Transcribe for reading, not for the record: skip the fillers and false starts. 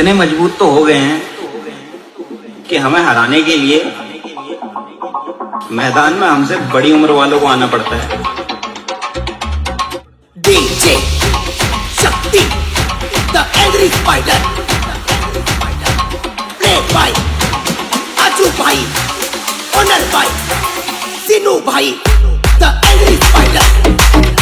इतने मजबूत तो हो गए हैं कि हमें हराने के लिए मैदान में हमसे बड़ी उम्र वालों को आना पड़ता है। DJ Shakti, the angry spider, played by Aju Bhai, honored by Sinu Bhai, the angry spider.